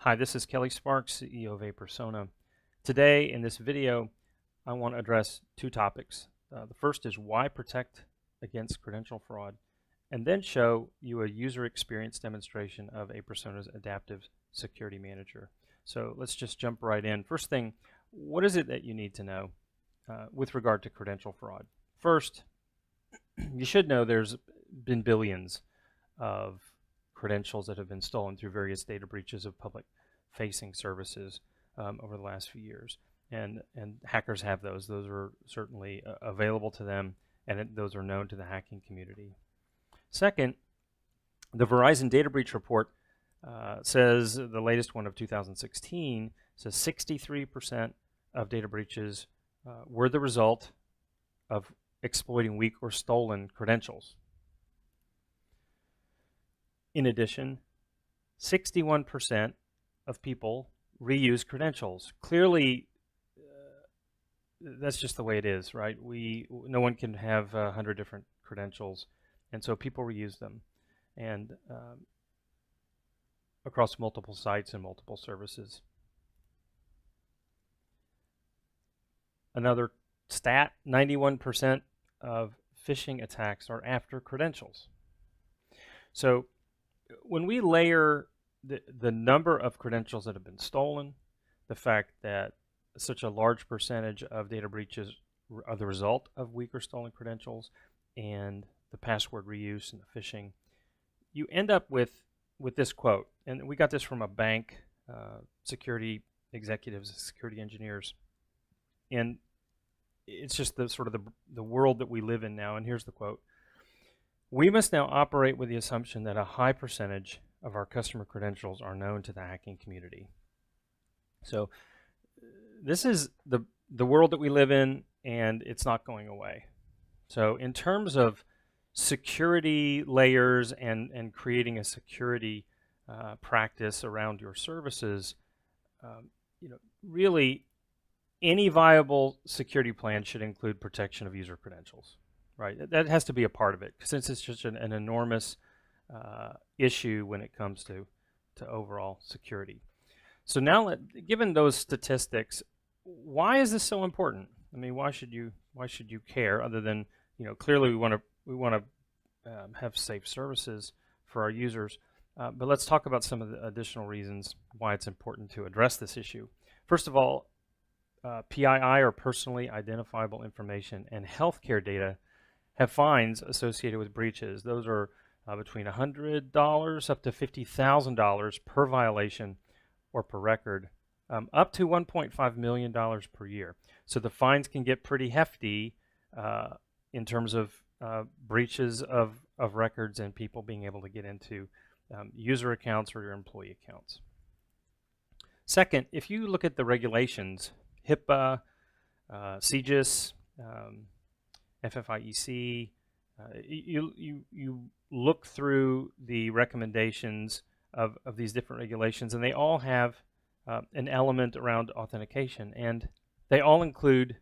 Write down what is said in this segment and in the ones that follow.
Hi, this is Kelly Sparks, CEO of aPersona. Today, in this video, I want to address two topics. The first is why protect against credential fraud, and then show you a user experience demonstration of aPersona's Adaptive Security Manager. So let's just jump right in. First thing, what is it that you need to know with regard to credential fraud? First, you should know there's been billions of credentials that have been stolen through various data breaches of public-facing services over the last few years. And hackers have those. Those are certainly available to them, and those are known to the hacking community. Second, the Verizon data breach report says, the latest one of 2016, says 63% of data breaches were the result of exploiting weak or stolen credentials. In addition, 61% of people reuse credentials. Clearly, that's just the way it is, right? No one can have 100 different credentials, and so people reuse them, and across multiple sites and multiple services. Another stat, 91% of phishing attacks are after credentials. So when we layer the number of credentials that have been stolen, the fact that such a large percentage of data breaches are the result of weak or stolen credentials, and the password reuse and the phishing, you end up with this quote. And we got this from a bank, security executives, security engineers. And it's just the sort of the world that we live in now. And here's the quote. "We must now operate with the assumption that a high percentage of our customer credentials are known to the hacking community." So this is the world that we live in, and it's not going away. So in terms of security layers and creating a security practice around your services, really any viable security plan should include protection of user credentials. Right, that has to be a part of it, since it's just an enormous issue when it comes to overall security. So now, given those statistics, why is this so important? I mean, why should you care? Other than clearly we want to have safe services for our users. But let's talk about some of the additional reasons why it's important to address this issue. First of all, PII, or personally identifiable information, and healthcare data have fines associated with breaches. Those are between $100 up to $50,000 per violation or per record, up to $1.5 million per year. So the fines can get pretty hefty in terms of breaches of records and people being able to get into user accounts or your employee accounts. Second, if you look at the regulations, HIPAA, CGIS, FFIEC, you look through the recommendations of these different regulations, and they all have an element around authentication, and they all include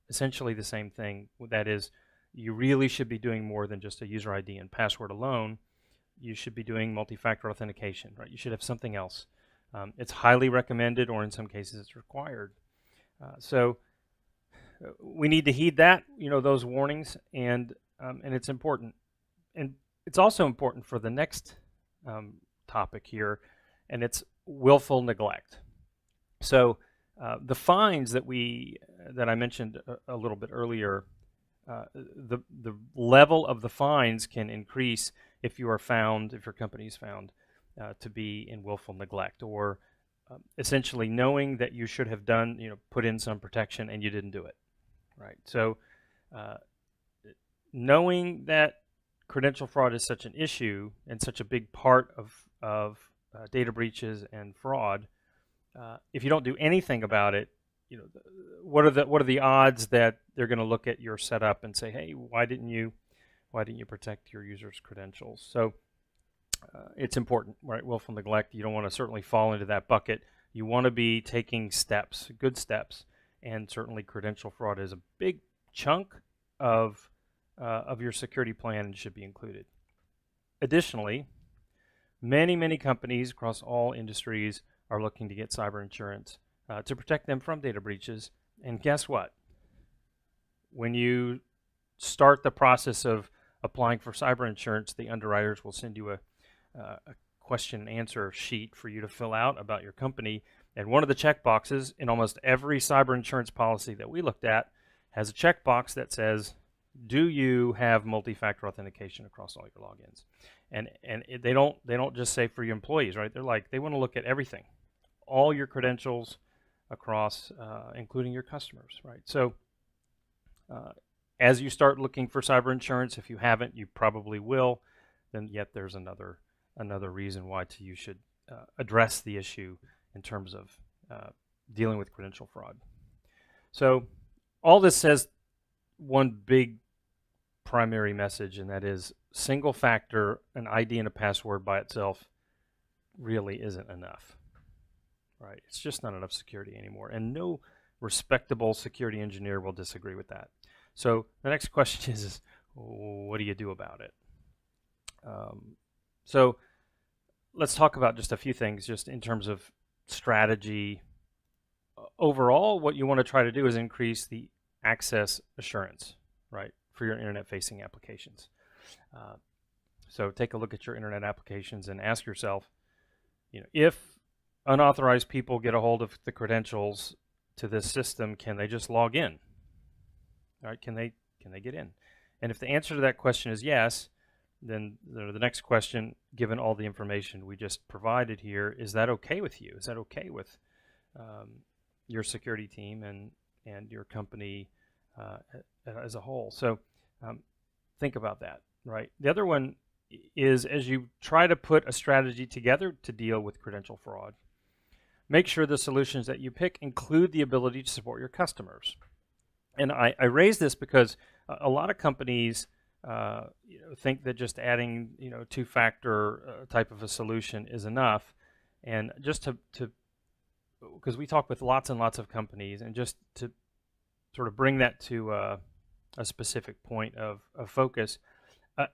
essentially the same thing. That is, you really should be doing more than just a user ID and password alone. You should be doing multi-factor authentication, right? You should have something else. It's highly recommended, or in some cases it's required. So we need to heed that, those warnings, and it's important. And it's also important for the next topic here, and it's willful neglect. So the fines that I mentioned a little bit earlier, the level of the fines can increase if your company is found to be in willful neglect, or essentially knowing that you should have put in some protection and you didn't do it. Right. So knowing that credential fraud is such an issue and such a big part of data breaches and fraud, if you don't do anything about it, what are the odds that they're going to look at your setup and say, hey, why didn't you protect your users' credentials? So it's important, right? Willful neglect. You don't want to certainly fall into that bucket. You want to be taking steps, good steps. And certainly credential fraud is a big chunk of your security plan and should be included. Additionally, many companies across all industries are looking to get cyber insurance to protect them from data breaches. And guess what? When you start the process of applying for cyber insurance, the underwriters will send you a question and answer sheet for you to fill out about your company. And one of the check boxes in almost every cyber insurance policy that we looked at has a checkbox that says, do you have multi-factor authentication across all your logins? And they don't just say for your employees, right? They want to look at everything, all your credentials across, including your customers, right? So as you start looking for cyber insurance, if you haven't, you probably will. Then yet there's another reason why you should address the issue in terms of dealing with credential fraud. So all this says one big primary message, and that is single factor, an ID and a password by itself really isn't enough, right? It's just not enough security anymore, and no respectable security engineer will disagree with that. So the next question is what do you do about it? So let's talk about just a few things just in terms of strategy. Overall, what you want to try to do is increase the access assurance, right, for your internet-facing applications. So take a look at your internet applications and ask yourself, if unauthorized people get a hold of the credentials to this system, can they just log in? All right, can they get in? And if the answer to that question is yes, then the next question, given all the information we just provided here, is that okay with you? Is that okay with your security team and your company as a whole? So think about that, right? The other one is, as you try to put a strategy together to deal with credential fraud, make sure the solutions that you pick include the ability to support your customers. And I raise this because a lot of companies think that just adding two-factor type of a solution is enough. And just to because we talk with lots and lots of companies, and just to sort of bring that to a specific point of focus,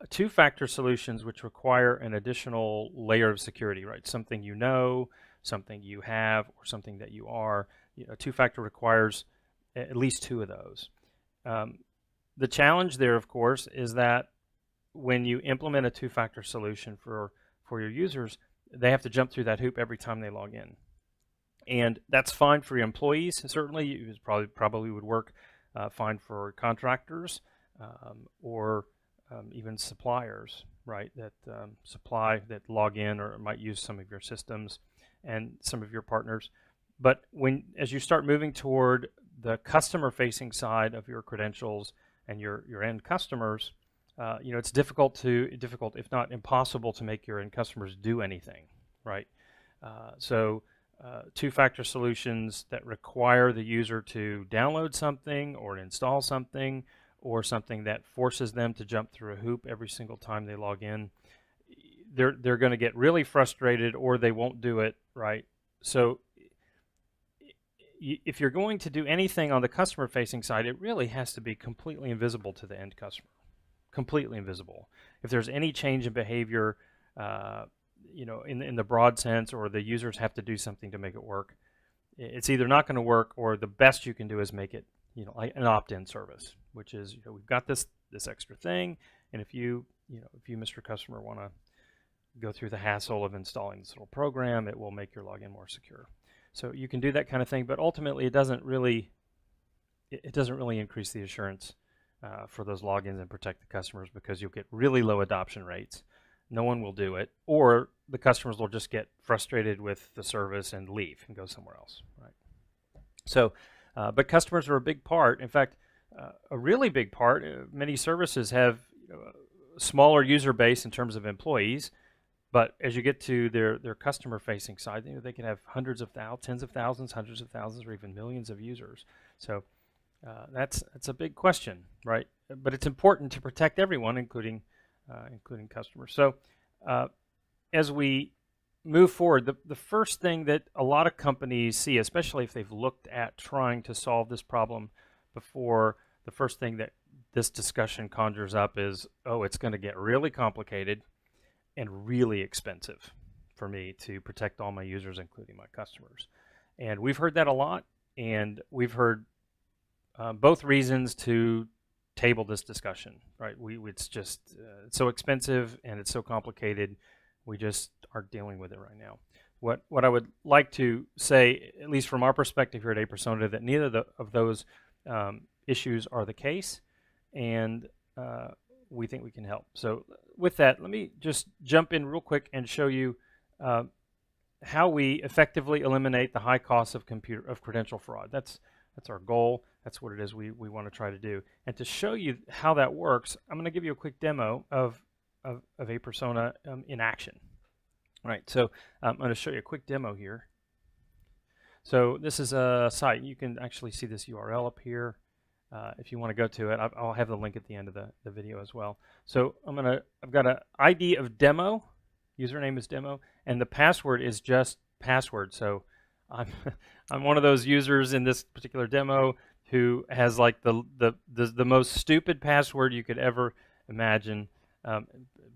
two-factor solutions which require an additional layer of security, right? Something something you have, or something that you are. Two-factor requires at least two of those. The challenge there, of course, is that when you implement a two-factor solution for your users, they have to jump through that hoop every time they log in. And that's fine for your employees. Certainly, it probably would work fine for contractors or even suppliers, right? That that log in or might use some of your systems and some of your partners. But as you start moving toward the customer-facing side of your credentials and your end customers, it's difficult, if not impossible, to make your end customers do anything, right? So two-factor solutions that require the user to download something or install something, or something that forces them to jump through a hoop every single time they log in, they're going to get really frustrated, or they won't do it, right? So if you're going to do anything on the customer-facing side, it really has to be completely invisible to the end customer, completely invisible. If there's any change in behavior, in the broad sense, or the users have to do something to make it work, it's either not going to work, or the best you can do is make it, like an opt-in service, which is, we've got this extra thing, and if you, Mr. Customer, want to go through the hassle of installing this little program, it will make your login more secure. So you can do that kind of thing, but ultimately it doesn't really increase the assurance for those logins and protect the customers, because you'll get really low adoption rates. No one will do it, or the customers will just get frustrated with the service and leave and go somewhere else, right? So, but customers are a big part. In fact, a really big part. Many services have a smaller user base in terms of employees, but as you get to their customer-facing side, they can have tens of thousands, hundreds of thousands, or even millions of users. So that's a big question, right? But it's important to protect everyone, including customers. So as we move forward, the first thing that a lot of companies see, especially if they've looked at trying to solve this problem before, the first thing that this discussion conjures up is, oh, it's going to get really complicated and really expensive for me to protect all my users, including my customers. And we've heard that a lot, and we've heard both reasons to table this discussion, right? It's just it's so expensive and it's so complicated. We just aren't dealing with it right now. What I would like to say, at least from our perspective here at aPersona, that neither of those issues are the case, and we think we can help. So with that, let me just jump in real quick and show you how we effectively eliminate the high cost of credential fraud. That's our goal. That's what it is we want to try to do. And to show you how that works, I'm going to give you a quick demo of aPersona in action. All right, so I'm going to show you a quick demo here. So this is a site. You can actually see this URL up here. If you want to go to it, I'll have the link at the end of the video as well. So I've got an ID of demo, username is demo, and the password is just password. So I'm one of those users in this particular demo who has like the most stupid password you could ever imagine.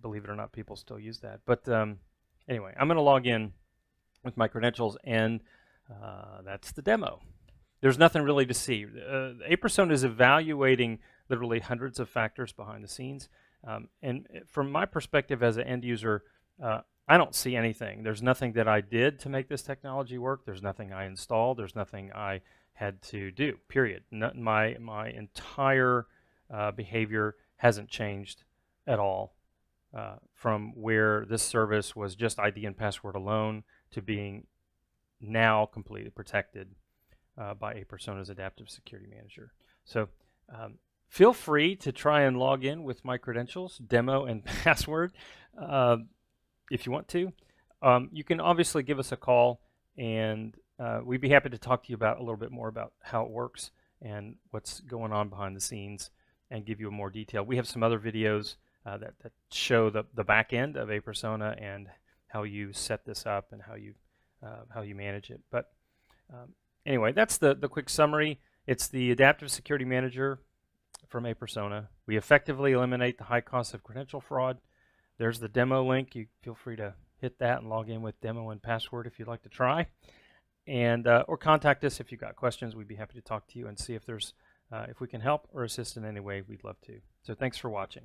Believe it or not, people still use that. But anyway, I'm going to log in with my credentials, and that's the demo. There's nothing really to see. aPersona is evaluating literally hundreds of factors behind the scenes. And from my perspective as an end user, I don't see anything. There's nothing that I did to make this technology work. There's nothing I installed. There's nothing I had to do, period. My entire behavior hasn't changed at all from where this service was just ID and password alone to being now completely protected by aPersona's Adaptive Security Manager. So feel free to try and log in with my credentials, demo and password, if you want to. You can obviously give us a call, and we'd be happy to talk to you about a little bit more about how it works and what's going on behind the scenes and give you a more detail. We have some other videos that show the back end of aPersona and how you set this up and how you manage it. But anyway, that's the quick summary. It's the Adaptive Security Manager from aPersona. We effectively eliminate the high cost of credential fraud. There's the demo link. You feel free to hit that and log in with demo and password if you'd like to try. And or contact us if you've got questions. We'd be happy to talk to you and see if there's if we can help or assist in any way. We'd love to. So thanks for watching.